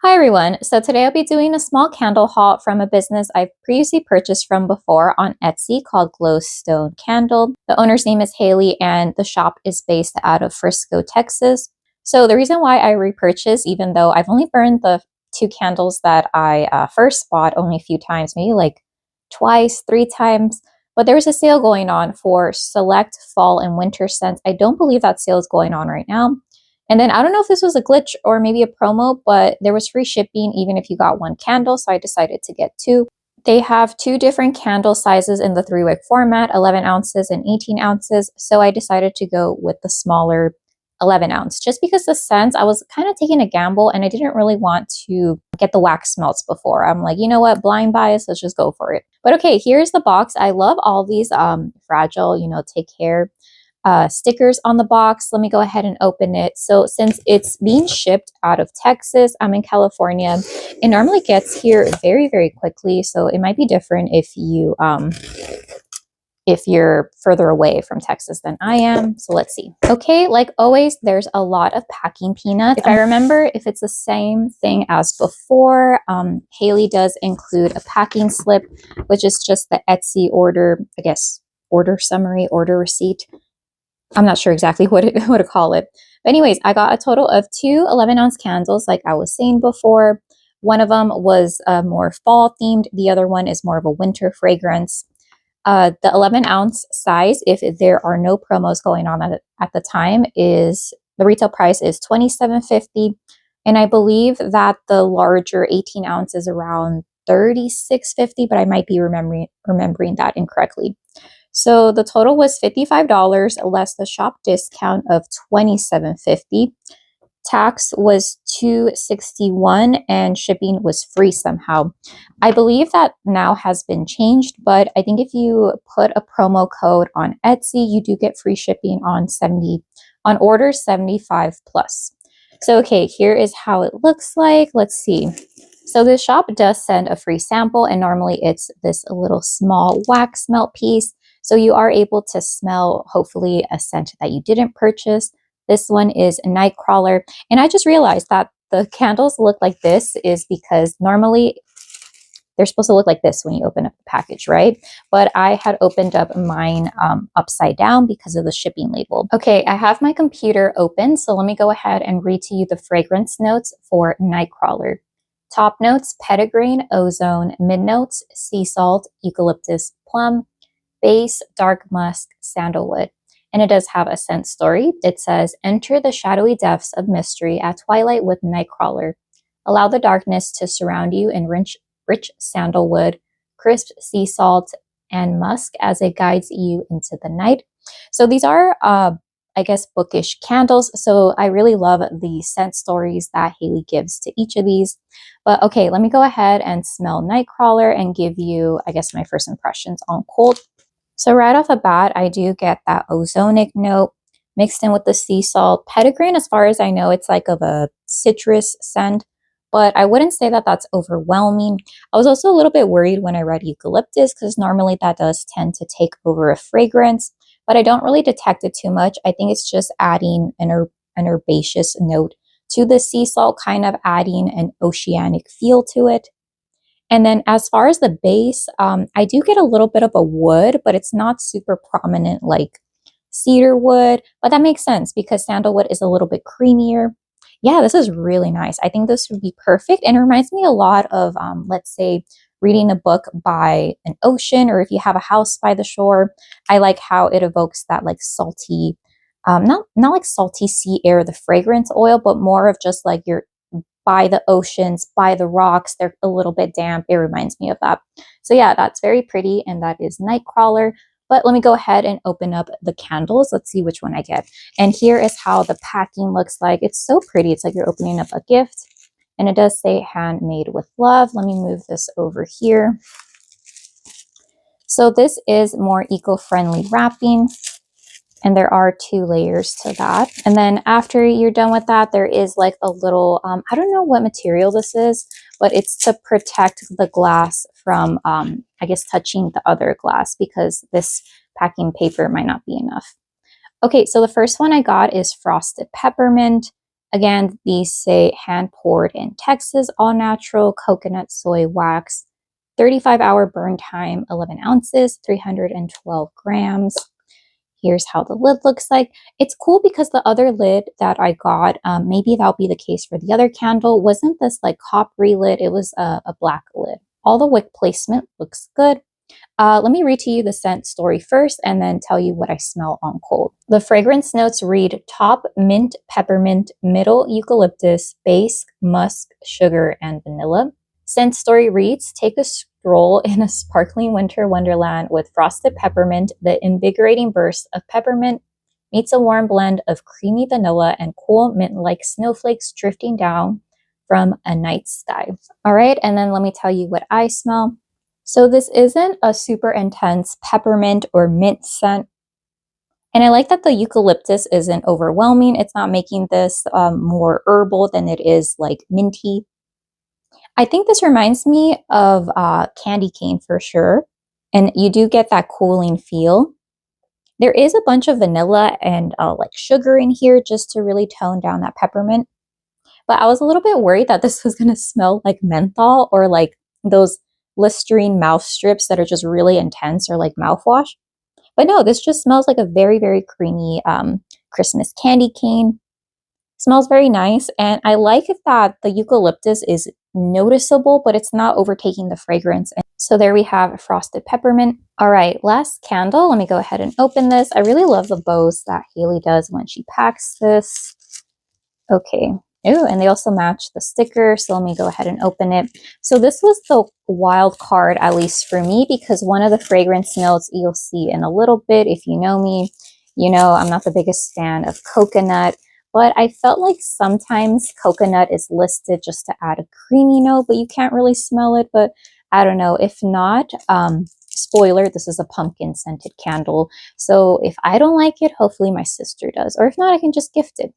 Hi everyone, so today I'll be doing a small candle haul from a business I've previously purchased from before on Etsy called Glowstonecandle. The owner's name is Haley and the shop is based out of Frisco, Texas. So the reason why I repurchased, even though I've only burned the two candles that I first bought only a few times, maybe like twice, three times, but there was a sale going on for select fall and winter scents. I don't believe that sale is going on right now. And then I don't know if this was a glitch or maybe a promo, but there was free shipping even if you got one candle. So I decided to get two. They have two different candle sizes in the 3-wick format, 11 ounces and 18 ounces. So I decided to go with the smaller 11 ounce just because the scents, I was kind of taking a gamble and I didn't really want to get the wax melts before. I'm like, you know what, blind bias, let's just go for it. But okay, here's the box. I love all these fragile, take care stickers on the box. Let me go ahead and open it. So since it's being shipped out of Texas, I'm in California. It normally gets here very, very quickly. So it might be different if you're further away from Texas than I am. So let's see. Okay, like always, there's a lot of packing peanuts. If I remember, if it's the same thing as before, Haley does include a packing slip, which is just the Etsy order, I guess, order summary, order receipt. I'm not sure exactly what to call it. But anyways, I got a total of two 11-ounce candles, like I was saying before. One of them was more fall themed. The other one is more of a winter fragrance. The 11-ounce size, if there are no promos going on at the time, is the retail price is $27.50. And I believe that the larger 18 ounce is around $36.50, but I might be remembering that incorrectly. So the total was $55 less the shop discount of $27.50. Tax was $261 and shipping was free somehow. I believe that now has been changed, but I think if you put a promo code on Etsy, you do get free shipping on orders 75 plus. So okay, here is how it looks like. Let's see. So the shop does send a free sample, and normally it's this little small wax melt piece. So you are able to smell, hopefully, a scent that you didn't purchase. This one is a Nightcrawler. And I just realized that the candles look like this is because normally they're supposed to look like this when you open up the package, right? But I had opened up mine upside down because of the shipping label. Okay, I have my computer open, so let me go ahead and read to you the fragrance notes for Nightcrawler. Top notes, petitgrain, ozone. Mid notes, sea salt, eucalyptus, plum. Base, dark musk, sandalwood. And it does have a scent story. It says, enter the shadowy depths of mystery at twilight with Nightcrawler. Allow the darkness to surround you in rich sandalwood, crisp sea salt, and musk as it guides you into the night. So these are, I guess, bookish candles. So I really love the scent stories that Haley gives to each of these. But okay, let me go ahead and smell Nightcrawler and give you, I guess, my first impressions on cold. So right off the bat, I do get that ozonic note mixed in with the sea salt. Petitgrain, as far as I know, it's like of a citrus scent, but I wouldn't say that that's overwhelming. I was also a little bit worried when I read eucalyptus because normally that does tend to take over a fragrance, but I don't really detect it too much. I think it's just adding an herbaceous note to the sea salt, kind of adding an oceanic feel to it. And then as far as the base, I do get a little bit of a wood, but it's not super prominent like cedar wood. But that makes sense because sandalwood is a little bit creamier. Yeah, this is really nice. I think this would be perfect. And it reminds me a lot of, let's say, reading a book by an ocean, or if you have a house by the shore. I like how it evokes that like salty, not like salty sea air, the fragrance oil, but more of just like your by the oceans, by the rocks. They're a little bit damp. It reminds me of that. So yeah, that's very pretty. And that is Nightcrawler. But let me go ahead and open up the candles. Let's see which one I get. And here is how the packing looks like. It's so pretty. It's like you're opening up a gift. And it does say handmade with love. Let me move this over here. So this is more eco-friendly wrapping. And there are 2 layers to that. And then after you're done with that, there is like a little, I don't know what material this is, but it's to protect the glass from, I guess, touching the other glass because this packing paper might not be enough. Okay, so the first one I got is Frosted Peppermint. Again, these say hand poured in Texas, all natural, coconut soy wax, 35-hour burn time, 11 ounces, 312 grams. Here's how the lid looks like. It's cool because the other lid that I got, maybe that'll be the case for the other candle, wasn't this like coppery lid, it was a black lid. All the wick placement looks good. Let me read to you the scent story first and then tell you what I smell on cold. The fragrance notes read top mint, peppermint, middle eucalyptus, base musk, sugar, and vanilla. Scent story reads, take a stroll in a sparkling winter wonderland with frosted peppermint. The invigorating burst of peppermint meets a warm blend of creamy vanilla and cool mint-like snowflakes drifting down from a night sky. All right, and then let me tell you what I smell. So this isn't a super intense peppermint or mint scent. And I like that the eucalyptus isn't overwhelming. It's not making this more herbal than it is like minty. I think this reminds me of candy cane for sure. And you do get that cooling feel. There is a bunch of vanilla and like sugar in here just to really tone down that peppermint. But I was a little bit worried that this was going to smell like menthol or like those Listerine mouth strips that are just really intense or like mouthwash. But no, this just smells like a very, very creamy Christmas candy cane. Smells very nice. And I like that the eucalyptus is noticeable, but it's not overtaking the fragrance. And so there we have frosted peppermint. All right, last candle. Let me go ahead and open this. I really love the bows that Haley does when she packs this. Okay. Oh, and they also match the sticker. So let me go ahead and open it. So this was the wild card, at least for me, because one of the fragrance notes you'll see in a little bit, if you know me, you know I'm not the biggest fan of coconut, but I felt like sometimes coconut is listed just to add a creamy note, but you can't really smell it. But I don't know. If not, spoiler, this is a pumpkin scented candle. So if I don't like it, hopefully my sister does. Or if not, I can just gift it.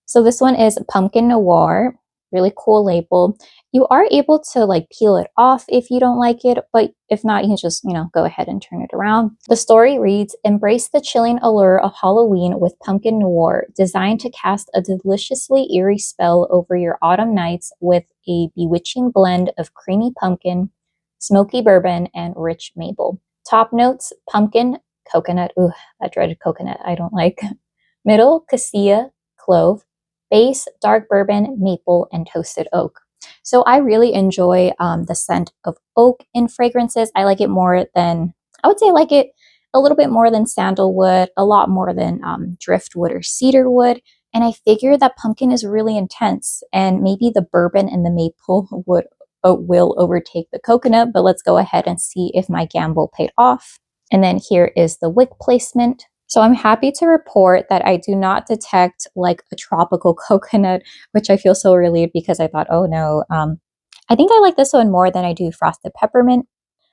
So this one is Pumpkin Noir, really cool label. You are able to like peel it off if you don't like it, but if not, you can just, go ahead and turn it around. The story reads, embrace the chilling allure of Halloween with Pumpkin Noir, designed to cast a deliciously eerie spell over your autumn nights with a bewitching blend of creamy pumpkin, smoky bourbon, and rich maple. Top notes, pumpkin, coconut, ooh, that dreaded coconut I don't like. Middle, cassia, clove. Base, dark bourbon, maple, and toasted oak. So I really enjoy the scent of oak in fragrances. I like it more than, I would say I like it a little bit more than sandalwood, a lot more than driftwood or cedarwood. And I figure that pumpkin is really intense and maybe the bourbon and the maple will overtake the coconut, but let's go ahead and see if my gamble paid off. And then here is the wick placement. So I'm happy to report that I do not detect like a tropical coconut, which I feel so relieved because I thought, oh no, I think I like this one more than I do frosted peppermint.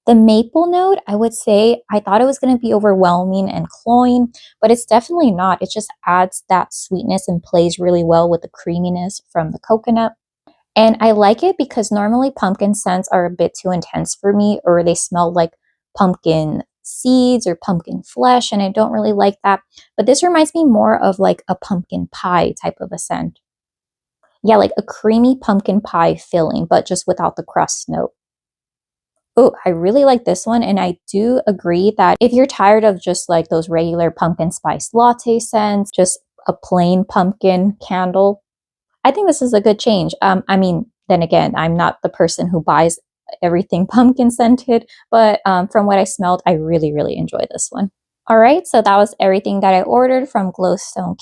The maple note, I would say, I thought it was going to be overwhelming and cloying, but it's definitely not. It just adds that sweetness and plays really well with the creaminess from the coconut. And I like it because normally pumpkin scents are a bit too intense for me, or they smell like pumpkin seeds or pumpkin flesh, and I don't really like that. But this reminds me more of like a pumpkin pie type of a scent. Yeah, like a creamy pumpkin pie filling, but just without the crust note. Oh, I really like this one, and I do agree that if you're tired of just like those regular pumpkin spice latte scents, just a plain pumpkin candle, I think this is a good change. I mean, then again, I'm not the person who buys everything pumpkin scented, but from what I smelled, I really, really enjoy this one. All right, so that was everything that I ordered from Glowstone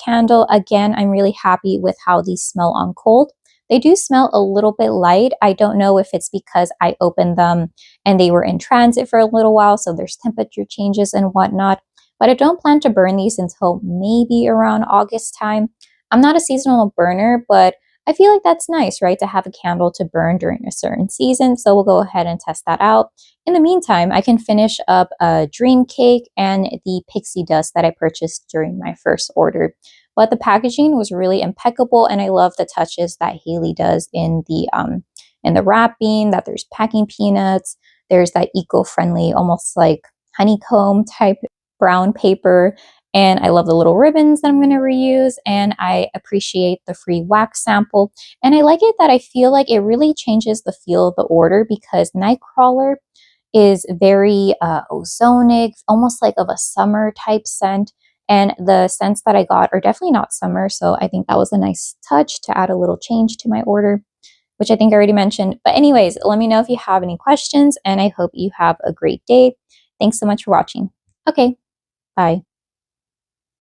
Again, I'm really happy with how these smell on cold. They do smell a little bit light. I don't know if it's because I opened them and they were in transit for a little while, so there's temperature changes and whatnot, but I don't plan to burn these until maybe around August time. I'm not a seasonal burner, but I feel like that's nice, right? To have a candle to burn during a certain season. So we'll go ahead and test that out. In the meantime, I can finish up a dream cake and the pixie dust that I purchased during my first order. But the packaging was really impeccable, and I love the touches that Haley does in the wrapping, that there's packing peanuts, there's that eco-friendly, almost like honeycomb type brown paper, And I love the little ribbons that I'm going to reuse, and I appreciate the free wax sample. And I like it that I feel like it really changes the feel of the order, because Nightcrawler is very ozonic, almost like of a summer type scent. And the scents that I got are definitely not summer, so I think that was a nice touch to add a little change to my order, which I think I already mentioned. But anyways, let me know if you have any questions, and I hope you have a great day. Thanks so much for watching. Okay, bye.